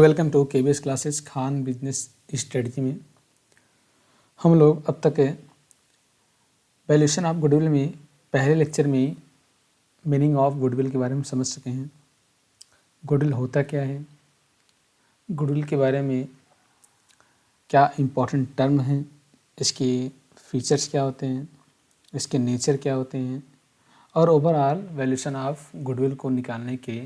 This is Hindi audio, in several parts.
Welcome to KBS classes Khan business strategy में हम लोग अब तक वैल्यूएशन ऑफ गुडविल में पहले लेक्चर में मीनिंग ऑफ गुडविल के बारे में समझ चुके हैं। गुडविल होता क्या है, गुडविल के बारे में क्या इम्पोर्टेंट टर्म हैं, इसके फीचर्स क्या होते हैं, इसके नेचर क्या होते हैं और ओवरऑल वैल्यूएशन ऑफ गुडविल को निकालने के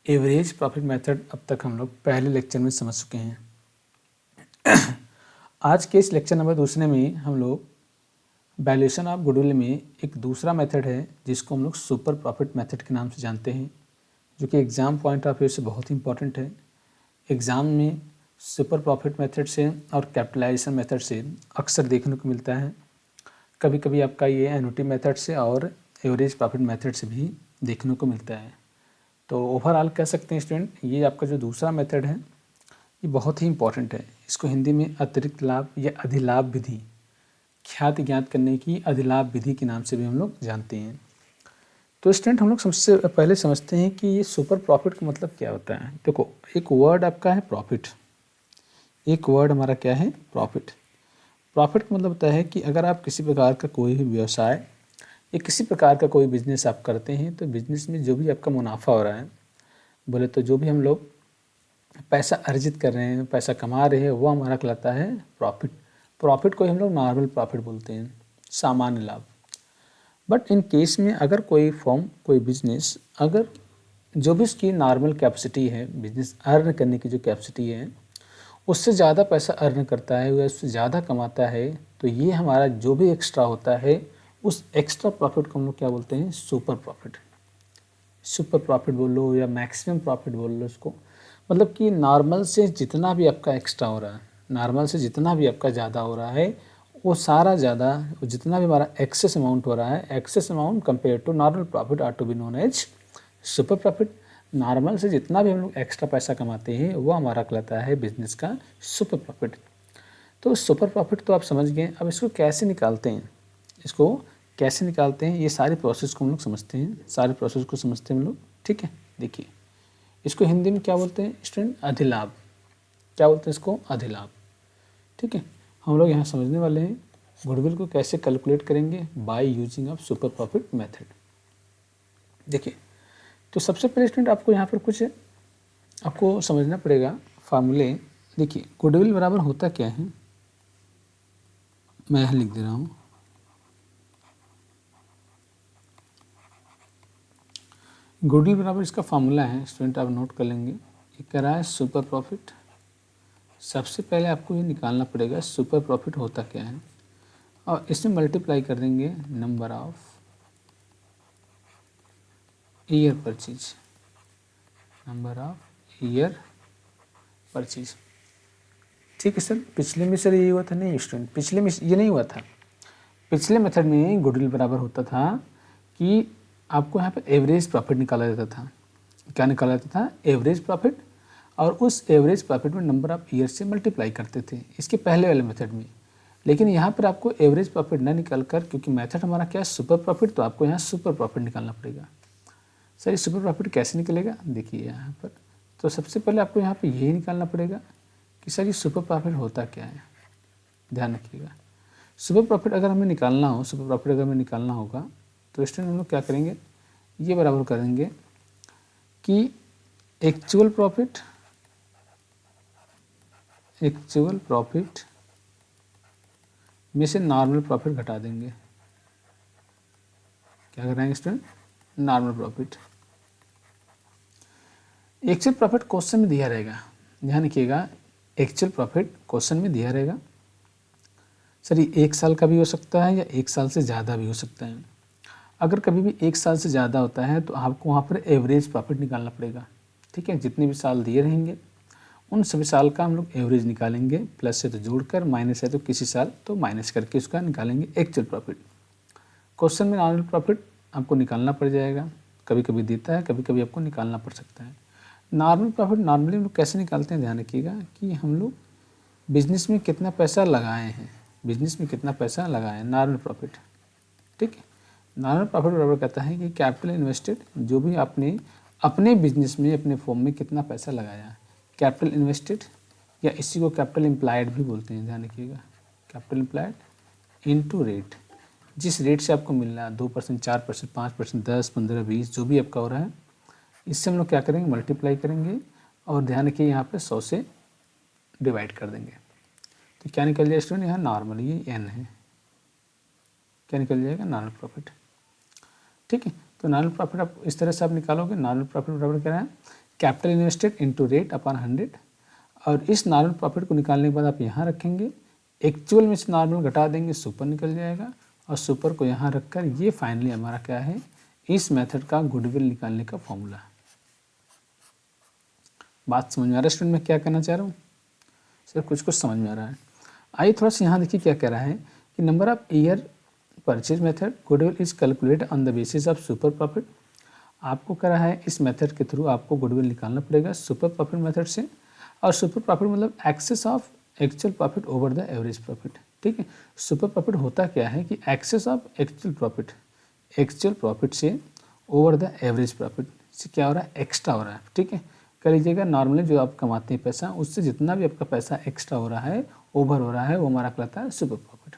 एवरेज प्रॉफिट मेथड अब तक हम लोग पहले लेक्चर में समझ चुके हैं। आज के इस लेक्चर नंबर दूसरे में हम लोग वैल्यूएशन ऑफ गुडविल में एक दूसरा मेथड है जिसको हम लोग सुपर प्रॉफिट मेथड के नाम से जानते हैं, जो कि एग्ज़ाम पॉइंट ऑफ व्यू से बहुत ही इंपॉर्टेंट है। एग्ज़ाम में सुपर प्रॉफिट मेथड से और कैपिटलाइजेशन मेथड से अक्सर देखने को मिलता है। कभी कभी आपका ये एन्युटी मेथड से और एवरेज प्रॉफिट मेथड से भी देखने को मिलता है। तो ओवरऑल कह सकते हैं स्टूडेंट, ये आपका जो दूसरा मेथड है ये बहुत ही इंपॉर्टेंट है। इसको हिंदी में अतिरिक्त लाभ या अधिलाभ विधि, ख्याति ज्ञात करने की अधिलाभ विधि के नाम से भी हम लोग जानते हैं। तो स्टूडेंट हम लोग सबसे पहले समझते हैं कि ये सुपर प्रॉफिट का मतलब क्या होता है। देखो, एक वर्ड आपका है प्रॉफिट, एक वर्ड हमारा क्या है प्रॉफिट। प्रॉफिट का मतलब होता है कि अगर आप किसी प्रकार का कोई भी व्यवसाय या किसी प्रकार का कोई बिज़नेस आप करते हैं तो बिज़नेस में जो भी आपका मुनाफा हो रहा है, बोले तो जो भी हम लोग पैसा अर्जित कर रहे हैं, पैसा कमा रहे हैं, वो हमारा कहलाता है प्रॉफिट। प्रॉफिट को हम लोग नॉर्मल प्रॉफिट बोलते हैं, सामान्य लाभ। बट इन केस में अगर कोई फर्म, कोई बिजनेस, अगर जो भी उसकी नॉर्मल कैपेसिटी है, बिजनेस अर्न करने की जो कैपेसिटी है, उससे ज़्यादा पैसा अर्न करता है या उससे ज़्यादा कमाता है, तो ये हमारा जो भी एक्स्ट्रा होता है उस एक्स्ट्रा प्रॉफिट को हम लोग क्या बोलते हैं, सुपर प्रॉफिट। सुपर प्रॉफिट बोल लो या मैक्सिमम प्रॉफिट बोल लो उसको, मतलब कि नॉर्मल से जितना भी आपका एक्स्ट्रा हो रहा है, नॉर्मल से जितना भी आपका ज़्यादा हो रहा है, वो सारा ज़्यादा, जितना भी हमारा एक्सेस अमाउंट हो रहा है, excess amount compare to normal profit are to be known as super profit. Normal से जितना भी हम लोग एक्स्ट्रा पैसा कमाते हैं वो हमारा कहलाता है बिजनेस का सुपर प्रॉफिट। तो सुपर प्रॉफिट तो आप समझ गए। अब इसको कैसे निकालते हैं, इसको कैसे निकालते हैं, ये सारे प्रोसेस को हम लोग समझते हैं, सारे प्रोसेस को समझते हैं हम लोग। ठीक है, देखिए इसको हिंदी में क्या बोलते हैं स्टूडेंट, अधिलाभ। क्या बोलते हैं इसको, अधिलाभ। ठीक है, हम लोग यहाँ समझने वाले हैं गुडविल को कैसे कैलकुलेट करेंगे by using of super profit method. देखिए, तो सबसे पहले स्टूडेंट आपको यहाँ पर कुछ आपको समझना पड़ेगा फार्मूले। देखिए, गुडविल बराबर होता क्या है, मैं यहाँ लिख दे रहा हूँ। गुडविल बराबर इसका फार्मूला है स्टूडेंट, आप नोट कर लेंगे। ये कह रहा है सुपर प्रॉफिट। सबसे पहले आपको ये निकालना पड़ेगा सुपर प्रॉफिट होता क्या है, और इसमें मल्टीप्लाई कर देंगे number of year purchase, number of year purchase. ठीक है सर, पिछले में सर ये हुआ था, नहीं स्टूडेंट पिछले में ये नहीं हुआ था। पिछले मेथड में गुडविल बराबर होता था कि आपको यहाँ पे एवरेज प्रॉफिट निकाला जाता था। क्या निकाला जाता था, एवरेज प्रॉफिट, और उस एवरेज प्रॉफिट में नंबर ऑफ ईयर से मल्टीप्लाई करते थे, इसके पहले वाले मेथड में। लेकिन यहाँ पर आपको एवरेज प्रॉफिट ना निकाल कर, क्योंकि मेथड हमारा क्या है सुपर प्रॉफिट, तो आपको यहाँ सुपर प्रॉफिट निकालना पड़ेगा। सर ये सुपर प्रॉफिट कैसे निकलेगा, देखिए यहाँ पर। तो सबसे पहले आपको यहाँ पर यही निकालना पड़ेगा कि सर ये सुपर प्रॉफिट होता क्या है। ध्यान रखिएगा, सुपर प्रॉफिट अगर हमें निकालना हो, सुपर प्रॉफिट अगर हमें निकालना होगा तो स्टूडेंट हम लोग क्या करेंगे, ये बराबर करेंगे कि एक्चुअल प्रॉफिट में से नॉर्मल प्रॉफिट घटा देंगे। क्या कराएंगे student, normal profit. Actual profit question में दिया रहेगा, ध्यान रखिएगा, एक्चुअल प्रॉफिट क्वेश्चन में दिया रहेगा। सर ये 1 साल का भी हो सकता है या 1 साल से ज़्यादा भी हो सकता है। अगर कभी भी 1 साल से ज़्यादा होता है तो आपको वहाँ पर एवरेज प्रॉफिट निकालना पड़ेगा। ठीक है, जितने भी साल दिए रहेंगे उन सभी साल का हम लोग एवरेज निकालेंगे, प्लस है तो जोड़कर, माइनस है तो किसी साल तो माइनस करके उसका निकालेंगे एक्चुअल प्रॉफिट। क्वेश्चन में नॉर्मल प्रॉफिट आपको निकालना पड़ जाएगा, कभी कभी देता है, कभी कभी आपको निकालना पड़ सकता है। नॉर्मल प्रॉफिट नॉर्मली हम लोग कैसे निकालते हैं, ध्यान रखिएगा कि हम लोग बिजनेस में कितना पैसा लगाए हैं, बिजनेस में कितना पैसा लगाए, नॉर्मल प्रॉफिट। ठीक है, नॉर्मल प्रॉफिट बराबर कहता है कि कैपिटल इन्वेस्टेड, जो भी आपने अपने बिजनेस में, अपने फॉर्म में कितना पैसा लगाया, कैपिटल इन्वेस्टेड, या इसी को कैपिटल इम्प्लाइड भी बोलते हैं, ध्यान रखिएगा, कैपिटल इम्प्लाइड इनटू रेट, जिस रेट से आपको मिल रहा है 2%, 4%, 5%, 10, 15, 20 जो भी आपका हो रहा है, इससे हम लोग क्या करेंगे, मल्टीप्लाई करेंगे और ध्यान रखिए यहाँ पे 100 से डिवाइड कर देंगे। तो क्या निकल जाएगा स्टूडेंट, यहाँ नॉर्मल, ये एन है, क्या निकल जाएगा, नॉर्मल प्रॉफिट। ठीक है, तो नॉर्मल प्रॉफिट आप इस तरह से आप निकालोगे, नॉर्मल प्रॉफिट बराबर क्या है, capital invested into rate upon 100, और इस नॉर्मल प्रॉफिट को निकालने के बाद आप यहाँ रखेंगे, एक्चुअल में से नॉर्मल घटा देंगे, सुपर निकल जाएगा, और सुपर को यहाँ रखकर ये फाइनली हमारा क्या है, इस मेथड का गुडविल निकालने का फॉर्मूला है। बात समझ में आ रहा है स्टूडेंट, मैं क्या कहना चाह रहा हूँ, सर कुछ कुछ समझ में आ रहा है। आइए थोड़ा सा यहाँ देखिए क्या कह रहा है कि number of year purchase method goodwill is calculated on the basis of super profit. आपको कह रहा है इस मेथड के थ्रू आपको गुडविल निकालना पड़ेगा सुपर प्रॉफिट मेथड से, और सुपर प्रॉफिट मतलब excess of actual profit over the average profit. ठीक है, सुपर प्रॉफिट होता क्या है कि एक्सेस ऑफ एक्चुअल प्रॉफिट से ओवर द एवरेज प्रॉफिट से क्या हो रहा है, एक्स्ट्रा हो रहा है। ठीक है, कर लीजिएगा, नॉर्मली जो आप कमाते हैं पैसा, उससे जितना भी आपका पैसा एक्स्ट्रा हो रहा है, ओवर हो रहा है, वो हमारा कहलाता है सुपर प्रॉफिट।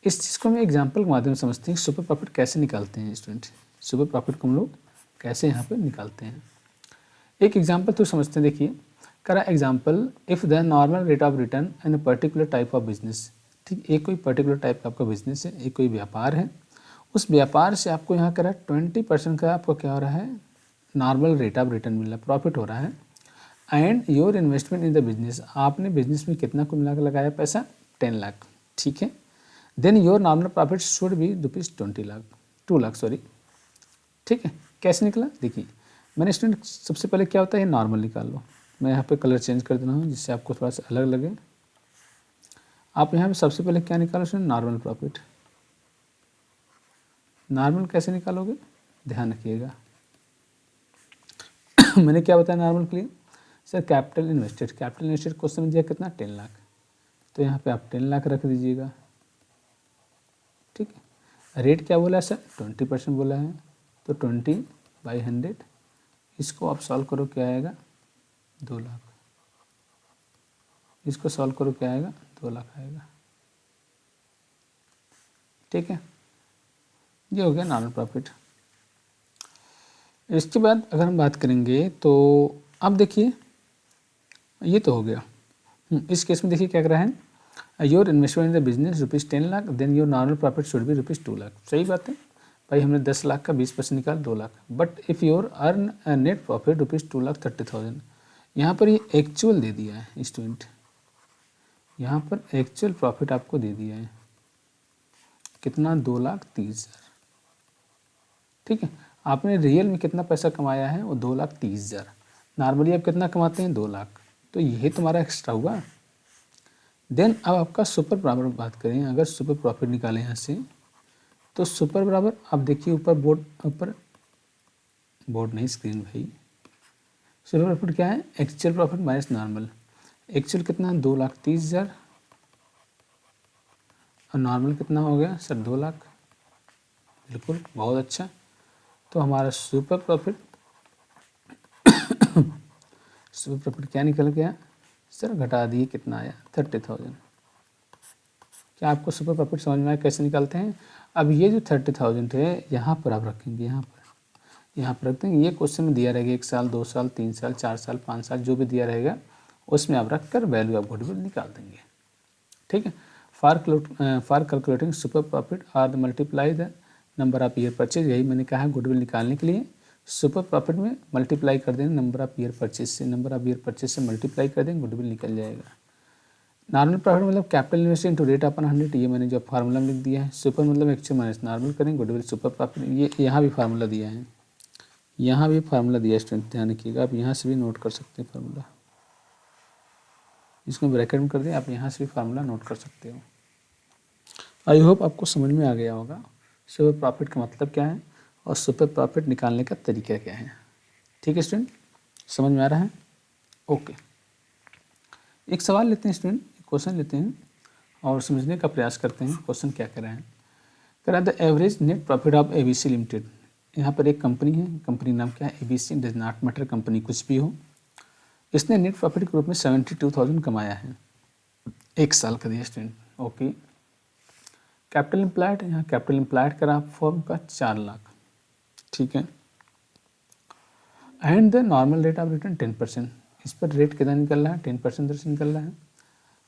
इस चीज़ को हम एग्जाम्पल के माध्यम से समझते हैं, सुपर प्रॉफिट कैसे निकालते हैं स्टूडेंट, सुपर प्रॉफिट को हम लोग कैसे यहाँ पे निकालते हैं। एक एग्जाम्पल तो समझते हैं, देखिए करा example, if the normal rate of return in a particular type of business. ठीक, एक कोई पर्टिकुलर टाइप का आपका बिजनेस है, एक कोई व्यापार है, उस व्यापार से आपको यहाँ करा 20% का आपको क्या हो रहा है, नॉर्मल रेट ऑफ रिटर्न मिल रहा है, प्रॉफिट हो रहा है, and your investment in the business, आपने बिजनेस में कितना कुल मिला लगाया पैसा, 10 लाख। ठीक है, then your normal profit should be ₹20 lakh, 2 lakh sorry. ठीक है, कैसे निकला, देखिए मैंने स्टूडेंट सबसे पहले क्या होता है, ये नॉर्मल निकाल लो, मैं यहाँ पे कलर चेंज कर देना हूँ जिससे आपको थोड़ा सा अलग लगे। आप यहाँ पे सबसे पहले क्या निकालो स्टूडेंट, नॉर्मल प्रॉफिट। नॉर्मल कैसे निकालोगे, ध्यान रखिएगा मैंने क्या बताया नॉर्मल के लिए, सर कैपिटल इन्वेस्टेड क्वेश्चन दिया कितना, 10 लाख, तो यहाँ पे आप 10 लाख रख दीजिएगा। ठीक है, रेट क्या बोला है सर, 20% बोला है, तो 20/100, इसको आप सॉल्व करो क्या आएगा, 2 लाख, इसको सॉल्व करो क्या आएगा, 2 लाख आएगा। ठीक है, ये हो गया नॉर्मल प्रॉफिट। इसके बाद अगर हम बात करेंगे तो अब देखिए ये तो हो गया। इस केस में देखिए क्या कर रहा है, your investment in the business ₹10 lakh, then your normal profit should be ₹2 lakh. सही बात है भाई, हमने 10 लाख का 20% निकाल 2 lakh, but if your earn net profit ₹2,30,000, यहाँ पर ये एक्चुअल दे दिया है स्टूडेंट, यहाँ पर एक्चुअल प्रॉफिट आपको दे दिया है कितना, 2,30,000। ठीक है, आपने रियल में कितना पैसा कमाया है, वो 2,30,000। नॉर्मली आप कितना कमाते हैं, 2 लाख, तो यही तुम्हारा एक्स्ट्रा हुआ। देन अब आपका सुपर प्रॉफिट बात करें, अगर सुपर प्रॉफिट निकालें यहाँ से, तो सुपर बराबर आप देखिए ऊपर बोर्ड नहीं स्क्रीन भाई, सुपर प्रॉफिट क्या है, actual profit minus normal. Actual कितना, 2,30,000, और नॉर्मल कितना हो गया सर, 2 लाख। बिल्कुल, बहुत अच्छा। तो हमारा सुपर प्रॉफिट क्या निकल गया सर, घटा दिए कितना आया, 30,000। क्या आपको सुपर प्रॉफिट समझ में आया कैसे निकालते हैं। अब ये जो 30,000 है यहाँ पर आप रखेंगे, यहाँ पर रख देंगे, ये क्वेश्चन में दिया रहेगा 1 साल, 2 साल, 3 साल, 4 साल, 5 साल, जो भी दिया रहेगा उसमें आप रख कर वैल्यू ऑफ गुडविल निकाल देंगे। ठीक है, for calculating super profit are multiply the number of year purchase, यही मैंने कहा गुडविल निकालने के लिए सुपर प्रॉफिट में मल्टीप्लाई कर देंगे नंबर ऑफ ईयर परचेज से, नंबर ऑफ ईयर परचेज से मल्टीप्लाई कर देंगे, गुडविल निकल जाएगा। नॉर्मल प्रॉफिट मतलब capital invested into rate upon 100, ये मैंने जो फार्मूला में लिख दिया है। सुपर मतलब एक्चुअल माइनस नॉर्मल करेंगे, गुडविल सुपर प्रॉफिट, ये यहाँ भी फार्मूला दिया है, यहाँ भी फार्मूला दिया है स्टूडेंट, ध्यान रखिएगा, आप यहाँ से भी नोट कर सकते हैं फार्मूला, इसको ब्रैकेट में कर दें, आप यहाँ से भी फार्मूला नोट कर सकते हो। आई होप आपको समझ में आ गया होगा सुपर प्रॉफिट का मतलब क्या है और सुपर प्रॉफिट निकालने का तरीका क्या है। ठीक है स्टूडेंट, समझ में आ रहा है, ओके। एक सवाल लेते हैं स्टूडेंट, क्वेश्चन लेते हैं और समझने का प्रयास करते हैं क्वेश्चन क्या कह रहा है। कह रहा है the average net profit of ABC limited, यहाँ पर एक कंपनी है, कंपनी नाम क्या है ABC, does not matter company कुछ भी हो, इसने नेट प्रॉफिट के रूप में 72,000 कमाया है, 1 साल का दिया स्टूडेंट। ओके, कैपिटल एम्प्लॉयड, यहाँ कैपिटल एम्प्लॉयड करा फर्म का 4 लाख, ठीक है। And the normal rate of return 10%, इस पर रेट कितना निकल रहा है, 10% दर से निकल रहा है।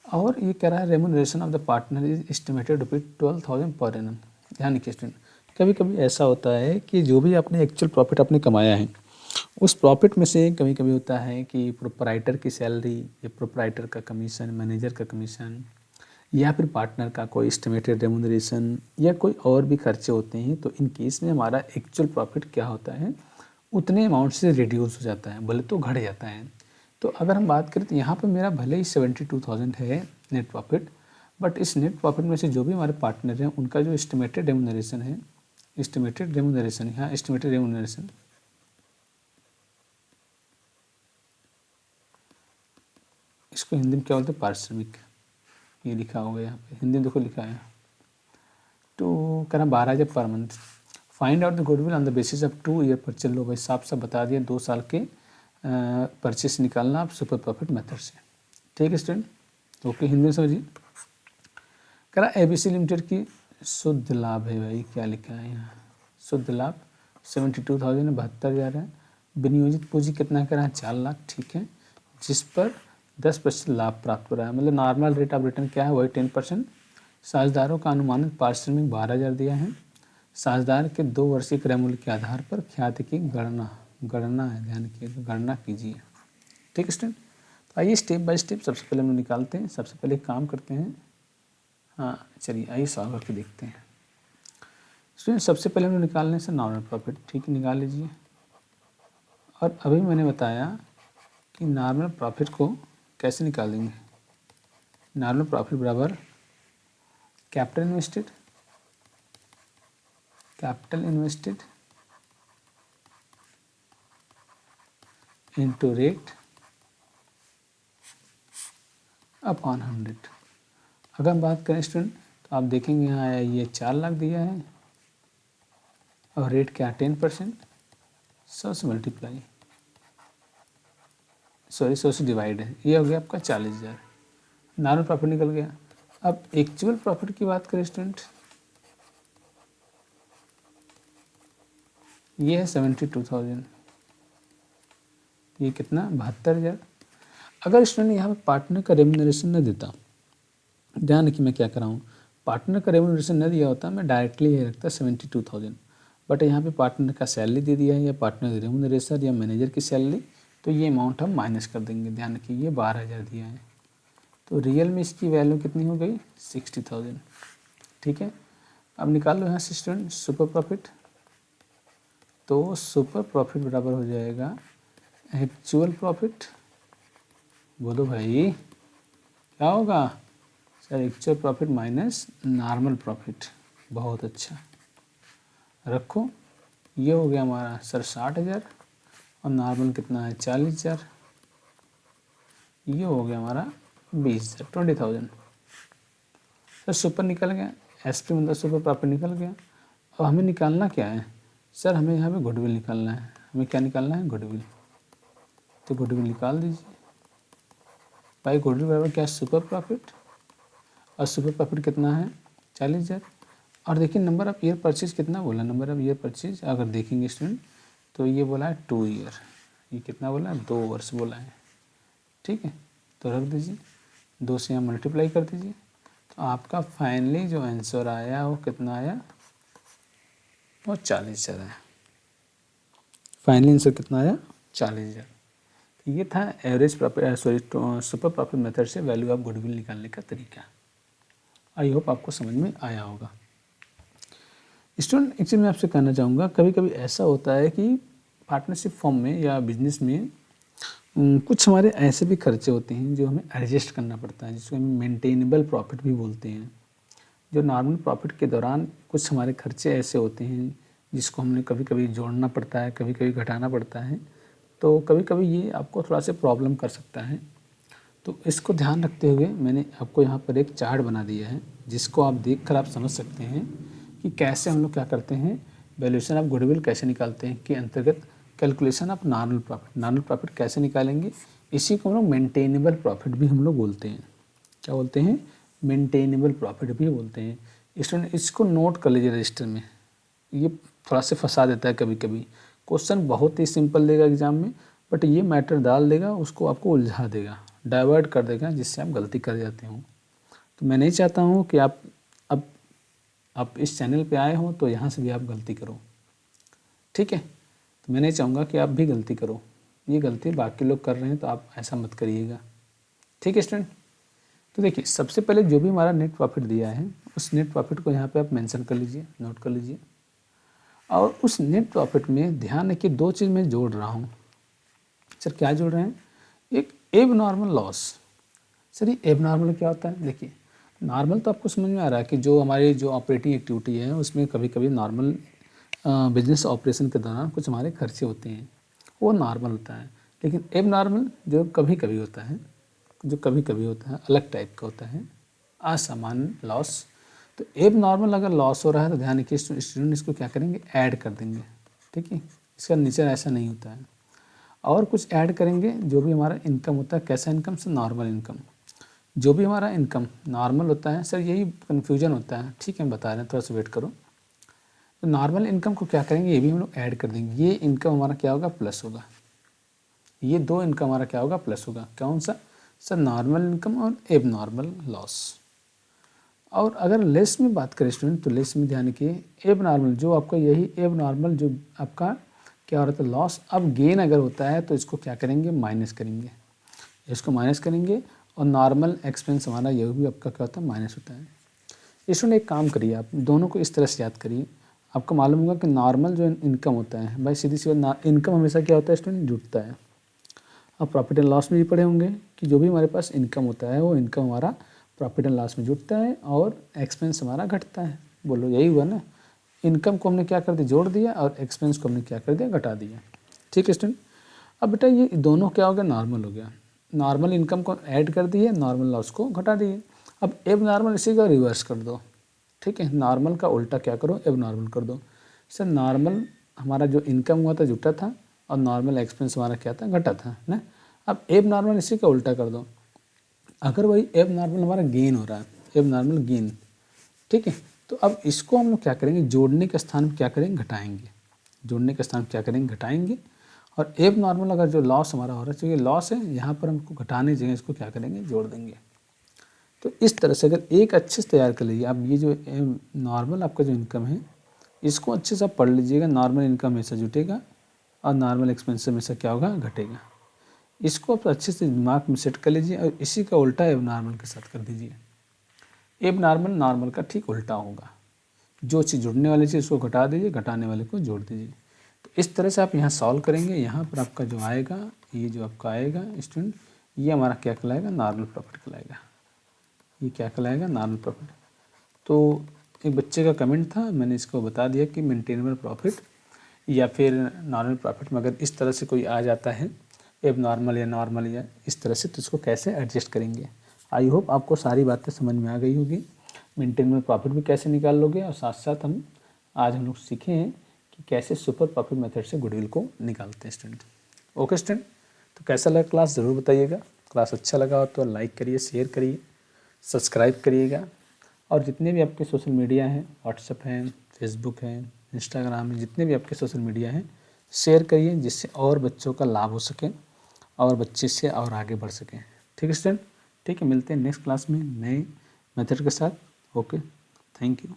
और ये कह रहा है remuneration of the partner is estimated ₹12,000 per annum. ध्यान रखिए स्टूडेंट, कभी कभी ऐसा होता है कि जो भी आपने एक्चुअल प्रॉफिट आपने कमाया है, उस प्रॉफिट में से कभी कभी होता है कि प्रोपराइटर की सैलरी या प्रोपराइटर का कमीशन, मैनेजर का कमीशन, या फिर पार्टनर का कोई एस्टिमेटेड रेमुनरेशन या कोई और भी खर्चे होते हैं। तो इन केस में हमारा एक्चुअल प्रॉफिट क्या होता है, उतने अमाउंट से रिड्यूस हो जाता है, भले तो घट जाता है। तो अगर हम बात करें तो यहाँ पर मेरा भले ही 72,000 है नेट प्रॉफिट, बट इस नेट प्रॉफिट में से जो भी हमारे पार्टनर हैं उनका जो एस्टिमेटेड रेमुनरेशन है, एस्टिमेटेड रेमुनरेशन, यहाँ एस्टिमेटेड रेमुनरेशन, इसको हिंदी में क्या बोलते हैं, पारिश्रमिक, ये लिखा होगा यहाँ पे, हिंदी में देखो लिखा है। तो कह रहा 12,000 per month. Find out the goodwill on the basis of 2 year purchase. लो भाई साफ साफ बता दिया, 2 साल के परचेस निकालना आप सुपर प्रॉफिट मेथड से, ठीक है स्टूडेंट। ओके, हिंदी में समझिए। कह रहा ABC लिमिटेड की शुद्ध लाभ है, भाई क्या लिखा है यहाँ, शुद्ध लाभ 72,000 72,000 है। विनियोजित पूंजी कितना करा है, 4 लाख, ठीक है, जिस पर 10% लाभ प्राप्त हो रहा है, मतलब नॉर्मल रेट ऑफ रिटर्न क्या है, वही 10%। साझेदारों का अनुमानित पारिश्रमिक 12,000 दिया है। साझेदार के 2 वर्षीय क्रय मूल्य के आधार पर ख्याति की गणना है, ध्यान रखिएगा, गणना कीजिए, ठीक है स्टूडेंट। तो आइए स्टेप बाय स्टेप सबसे पहले हम निकालते हैं। सबसे पहले एक काम करते हैं, हाँ चलिए आइए सॉल्व करके देखते हैं स्टूडेंट। सबसे पहले हम निकालने से नॉर्मल प्रॉफिट, ठीक है, निकाल लीजिए। और अभी मैंने बताया कि नॉर्मल प्रॉफिट को कैसे निकालेंगे। नॉर्मल प्रॉफिट बराबर capital invested into rate upon 100। अगर हम बात करें स्टूडेंट तो आप देखेंगे यहाँ ये 4 लाख दिया है और रेट क्या 10%, 100 से मल्टीप्लाई, सॉरी 100 से डिवाइड है, ये हो गया आपका 40,000, नॉर्मल प्रॉफिट निकल गया। अब एक्चुअल प्रॉफिट की बात करें स्टूडेंट, ये है 72,000, ये कितना 72,000। अगर स्टूडेंट यहाँ पे पार्टनर का रेम्यूनरेशन न देता, ध्यान रखिए मैं क्या कर रहा हूँ, पार्टनर का रेम्यूनरेशन न दिया होता मैं डायरेक्टली ये रखता 72,000, बट यहाँ पे पार्टनर का सैलरी दे दिया है या पार्टनर का रेम्यूनरेशन या मैनेजर की सैलरी, तो ये अमाउंट हम माइनस कर देंगे। ध्यान रखिए ये 12,000 दिया है, तो रियल में इसकी वैल्यू कितनी हो गई 60,000, ठीक है। अब निकाल लो यहाँ से स्टूडेंट सुपर प्रॉफिट। तो सुपर प्रॉफिट बराबर हो जाएगा एक्चुअल प्रॉफिट, बोलो भाई क्या होगा sir, actual profit minus normal profit, बहुत अच्छा रखो। ये हो गया हमारा सर 60,000 और नॉर्मल कितना है 40,000, ये हो गया हमारा 20,000 20,000। सर सुपर निकल गया, SP मतलब सुपर प्रॉफिट निकल गया। अब हमें निकालना क्या है सर, हमें यहाँ पे गुडविल निकालना है। हमें क्या निकालना है, गुडविल, तो गुडविल निकाल दीजिए भाई। गुडविल बराबर क्या है, सुपर प्रॉफिट, और सुपर प्रॉफिट कितना है 40,000। और देखिए नंबर ऑफ ईयर परचेज कितना बोला, नंबर ऑफ ईयर परचेज अगर देखेंगे स्टूडेंट तो ये बोला है 2 ईयर, ये कितना बोला है 2 वर्ष बोला है, ठीक है। तो रख दीजिए, 2 से यहाँ मल्टीप्लाई कर दीजिए, तो आपका फाइनली जो आंसर आया वो कितना आया, वो 40,000 आया। फाइनली आंसर कितना आया 40,000। ये था average profit super profit method से वैल्यू ऑफ गुडविल निकालने का तरीका। आई होप आपको समझ में आया होगा। स्टूडेंट एक्चुअली मैं आपसे कहना चाहूँगा, कभी कभी ऐसा होता है कि पार्टनरशिप फॉर्म में या बिजनेस में कुछ हमारे ऐसे भी खर्चे होते हैं जो हमें एडजस्ट करना पड़ता है, जिसको हम मेंटेनेबल प्रॉफिट भी बोलते हैं। जो नॉर्मल प्रॉफिट के दौरान कुछ हमारे खर्चे ऐसे होते हैं जिसको हमने कभी कभी जोड़ना पड़ता है, कभी कभी घटाना पड़ता है, तो कभी कभी ये आपको थोड़ा सा प्रॉब्लम कर सकता है। तो इसको ध्यान रखते हुए मैंने आपको यहाँ पर एक चार्ट बना दिया है, जिसको आप देख कर आप समझ सकते हैं कि कैसे हम लोग क्या करते हैं, वैल्यूएशन ऑफ गुडविल कैसे निकालते हैं, कि अंतर्गत calculation of normal profit. Normal profit कैसे निकालेंगे इसी को हम लोग मेंटेनेबल प्रॉफिट भी हम लोग बोलते हैं। क्या बोलते हैं? मेंटेनेबल प्रॉफिट भी बोलते हैं। स्टूडेंट इसको नोट कर लीजिए रजिस्टर में, ये थोड़ा सा फंसा देता है कभी कभी। क्वेश्चन बहुत ही सिंपल देगा एग्जाम में, बट ये मैटर डाल देगा, उसको आपको उलझा देगा, डाइवर्ट कर देगा, जिससे आप गलती कर जाते हो। तो मैं नहीं चाहता हूँ कि अब आप इस चैनल पे आए हो तो यहाँ से भी आप गलती करो, ठीक है? तो मैं नहीं चाहूँगा कि आप भी गलती करो। ये गलती बाकी लोग कर रहे हैं तो आप ऐसा मत करिएगा, ठीक है स्टूडेंट? तो देखिए, सबसे पहले जो भी हमारा नेट प्रॉफिट दिया है उस नेट प्रॉफिट को यहाँ पे आप मेंशन कर लीजिए, नोट कर लीजिए। और उस नेट प्रॉफिट में ध्यान रखिए, दो चीज़ मैं जोड़ रहा हूँ। सर क्या जोड़ रहे हैं? एक एब नॉर्मल लॉस। सर ये एब नॉर्मल क्या होता है? देखिए, नॉर्मल तो आपको समझ में आ रहा है कि जो हमारी जो ऑपरेटिंग एक्टिविटी है उसमें कभी कभी नॉर्मल बिजनेस ऑपरेशन के दौरान कुछ हमारे खर्चे होते हैं, वो नॉर्मल होता है। लेकिन एब नॉर्मल जो कभी कभी होता है, जो कभी कभी होता है, अलग टाइप का होता है, असामान्य लॉस। तो एब नॉर्मल अगर लॉस हो रहा है तो ध्यान रखिए स्टूडेंट, इसको क्या करेंगे? ऐड कर देंगे, ठीक है? इसका नेचर ऐसा नहीं होता है। और कुछ ऐड करेंगे, जो भी हमारा इनकम होता है, कैसा इनकम? से नॉर्मल इनकम। जो भी हमारा इनकम नॉर्मल होता है, सर यही कन्फ्यूजन होता है, ठीक है? हम बता रहे हैं, थोड़ा सा वेट करो। तो नॉर्मल इनकम को क्या करेंगे? ये भी हम लोग ऐड कर देंगे। ये इनकम हमारा क्या होगा? प्लस होगा। ये दो इनकम हमारा क्या होगा? प्लस होगा। कौन सा? सर नॉर्मल इनकम और एब नॉर्मल लॉस। और अगर लेस में बात करें स्टूडेंट, तो लेस में ध्यान रखिए, एब नॉर्मल जो आपका, यही एब नॉर्मल जो आपका क्या हो रहा था? लॉस। अब गेन अगर होता है तो इसको क्या करेंगे? माइनस करेंगे, इसको माइनस करेंगे। और नॉर्मल एक्सपेंस हमारा ये भी आपका क्या होता है? माइनस होता है। स्टूडेंट एक काम करिए, आप दोनों को इस तरह से याद करिए। आपको मालूम होगा कि नॉर्मल जो इनकम होता है भाई, सीधी सी बात, इनकम हमेशा क्या होता है स्टूडेंट? जुटता है। अब प्रॉफिट एंड लॉस में भी पढ़े होंगे कि जो भी हमारे पास इनकम होता है वो इनकम हमारा प्रॉफिट एंड लॉस में जुटता है और एक्सपेंस हमारा घटता है। बोलो यही हुआ ना? इनकम को हमने क्या कर दिया? जोड़ दिया, और एक्सपेंस को हमने क्या कर दिया? घटा दिया, ठीक है स्टूडेंट? अब बेटा ये दोनों क्या हो गया? नॉर्मल हो गया। नॉर्मल इनकम को ऐड कर दिए, नॉर्मल लॉस को घटा दिए। अब एब नॉर्मल इसी का रिवर्स कर दो, ठीक है? नॉर्मल का उल्टा क्या करो? एब नॉर्मल कर दो। सर नॉर्मल हमारा जो इनकम हुआ था जुटा था, और नॉर्मल एक्सपेंस हमारा क्या था? घटा था ना। अब एब नॉर्मल इसी का उल्टा कर दो। अगर वही एब नॉर्मल हमारा गेन हो रहा है, एब नॉर्मल गेन, ठीक है? तो अब इसको हम लोग क्या करेंगे? जोड़ने के स्थान में क्या करेंगे? घटाएंगे। जोड़ने के स्थान क्या करेंगे? घटाएंगे। और एब नॉर्मल अगर जो लॉस हमारा हो रहा है, क्योंकि लॉस है, यहाँ पर हमको घटाने की जगह इसको क्या करेंगे? जोड़ देंगे। तो इस तरह से अगर एक अच्छे से तैयार कर लीजिए आप, ये जो नॉर्मल आपका जो इनकम है इसको अच्छे से आप पढ़ लीजिएगा। नॉर्मल इनकम हमेशा जुटेगा और नॉर्मल एक्सपेंस हमेशा क्या होगा? घटेगा। इसको आप अच्छे से दिमाग में सेट कर लीजिए, और इसी का उल्टा एब नॉर्मल के साथ कर दीजिए। एब नॉर्मल नॉर्मल का ठीक उल्टा होगा। जो चीज़ जुड़ने वाली चीज़ उसको घटा दीजिए, घटाने वाले को जोड़ दीजिए। तो इस तरह से आप यहाँ सॉल्व करेंगे। यहाँ पर आपका जो आएगा, ये जो आपका आएगा स्टूडेंट, ये हमारा क्या कहलाएगा? नॉर्मल प्रॉफिट कहलाएगा। ये क्या कहलाएगा? Normal profit. तो एक बच्चे का कमेंट था, मैंने इसको बता दिया कि मेंटेनेबल प्रॉफिट या फिर नॉर्मल प्रॉफिट में अगर इस तरह से कोई आ जाता है, एब नॉर्मल या नॉर्मल या इस तरह से, तो इसको कैसे एडजस्ट करेंगे। आई होप आपको सारी बातें समझ में आ गई होगी। मेंटेनेबल प्रॉफिट भी कैसे निकाल लोगे, और साथ साथ आज हम लोग सीखे हैं कि कैसे सुपर प्रॉफिट मेथड से गुडविल को निकालते हैं स्टूडेंट। ओके स्टूडेंट, तो कैसा लगा क्लास ज़रूर बताइएगा। क्लास अच्छा लगा हो तो लाइक करिए, शेयर करिए, सब्सक्राइब करिएगा। और जितने भी आपके सोशल मीडिया हैं, व्हाट्सएप हैं, फेसबुक है, इंस्टाग्राम है, जितने भी आपके सोशल मीडिया हैं, शेयर करिए, जिससे और बच्चों का लाभ हो सके और बच्चे से और आगे बढ़ सकें। ठीक है स्टूडेंट? ठीक है, मिलते हैं नेक्स्ट क्लास में नए मेथड के साथ। Okay, thank you.